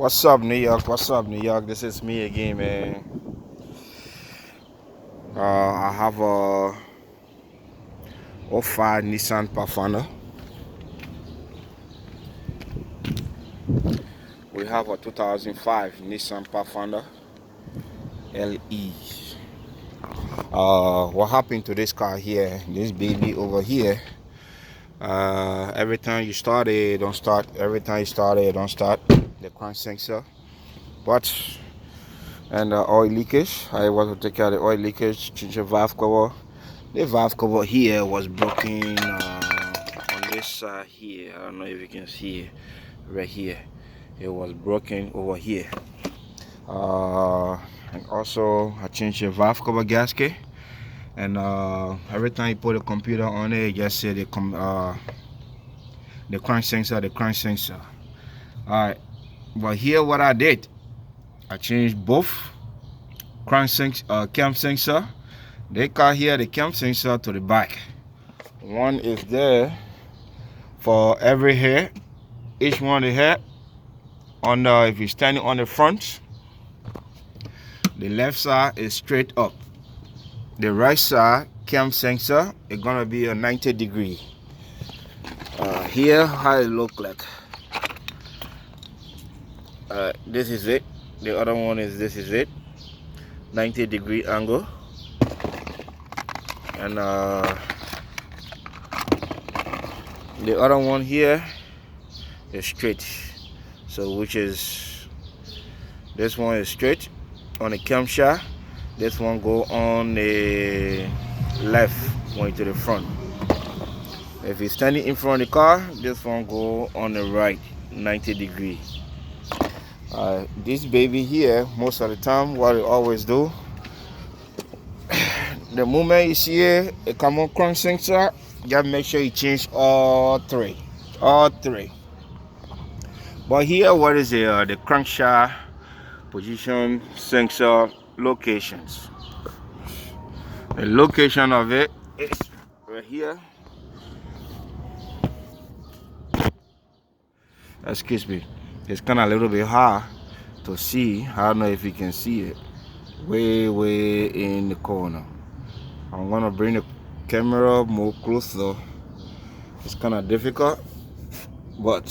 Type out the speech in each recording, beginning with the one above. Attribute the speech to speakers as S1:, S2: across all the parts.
S1: What's up, New York? What's up, New York? This is me again, man. I have a '05 Nissan Pathfinder. We have a 2005 Nissan Pathfinder LE. What happened to this car here? This baby over here. Every time you start it, don't start. Every time you start it, don't start. The crank sensor, but and oil leakage. I was to take care of the oil leakage, change the valve cover. The valve cover here was broken on this side here. I don't know if you can see it right here. It was broken over here. And also I changed the valve cover gasket. And every time you put a computer on it, you just say the crank sensor. Alright, but here what I did, I changed both cam sensor. They car here the cam sensor to the back. One is there for every hair. Each one of the hair on if you're standing on the front, the left side is straight up. The right side cam sensor is gonna be a 90-degree. Here how it look like. This is it. The other one is this is it. 90-degree angle. And the other one here is straight. So which is this one is straight on the camshaft. This one go on the left going to the front. If you're standing in front of the car, this one go on the right 90-degree. This baby here, most of the time what I always do, the moment you see it come on crank sensor, just make sure you change all three. But here what is the crankshaft position sensor locations. The location of it is right here. Excuse me, it's kind of a little bit hard to see. I don't know if you can see it. Way in the corner. I'm gonna bring the camera more closer. It's kind of difficult, but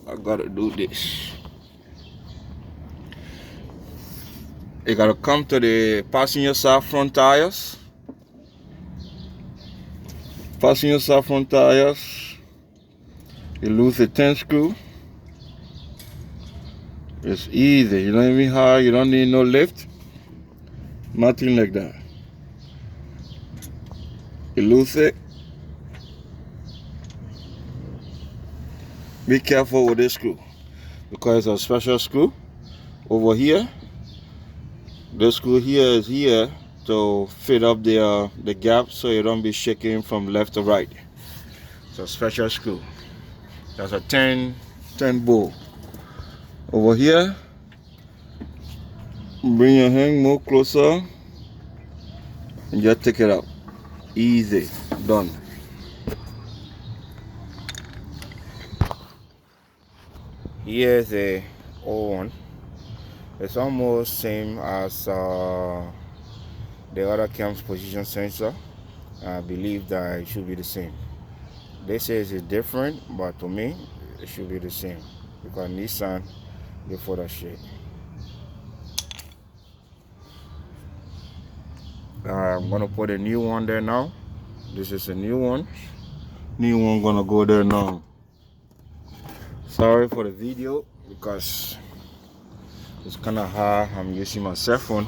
S1: I gotta do this. You gotta come to the passenger side front tires. Passenger side front tires. You lose the 10 screw. It's easy. You don't even hard. You don't need no lift. Nothing like that. You lose it. Be careful with this screw because it's a special screw over here. This screw here is here to fit up the gap so you don't be shaking from left to right. It's a special screw. That's a 10 bolt. Over here, bring your hand more closer and just take it out. Easy, done. Here's a old one. It's almost same as the other cam's position sensor. I believe that it should be the same. They say it's different, but to me it should be the same because Nissan they for that shit. I'm gonna put a new one there now. This is a new one. New one gonna go there now. Sorry for the video because it's kind of hard. I'm using my cell phone.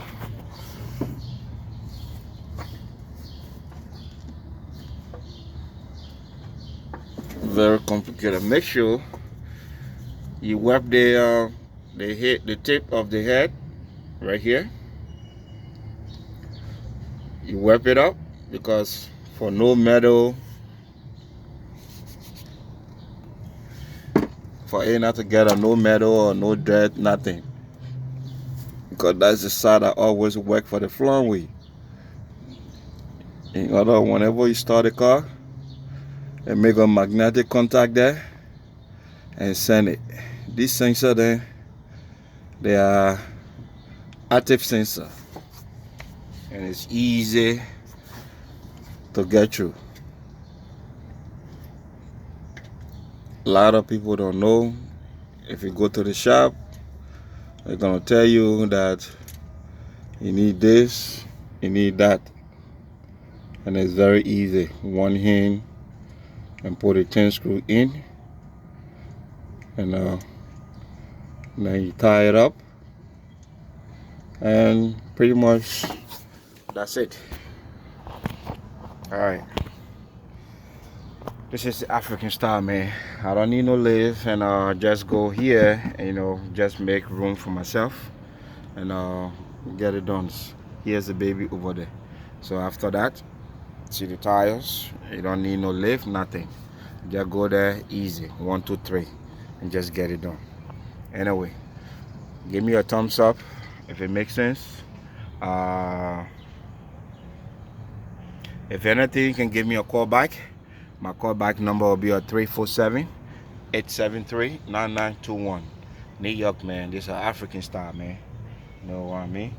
S1: Very complicated. Make sure you wipe the tip of the head right here. You wipe it up because for no metal, for it not to get no metal or no dirt, nothing. Because that's the side I always work for the front wheel. In other, whenever you start the car, and make a magnetic contact there and send it. This sensor there They are active sensor, and it's easy to get through. A lot of people don't know. If you go to the shop, they're gonna tell you that you need this, you need that, and it's very easy. One hand and put a 10 screw in, and then you tie it up, and pretty much that's it. All right. This is the African style, man. I don't need no lift, and just go here and just make room for myself and get it done. Here's the baby over there. So after that, see the tires. You don't need no lift, nothing. Just go there easy, 1, 2, 3, and just get it done. Anyway, give me a thumbs up if it makes sense. If anything, you can give me a call back. My callback number will be a 347-873-9921. New York, man. This is African style, man. You know what I mean?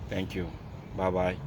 S1: Thank you. Bye-bye.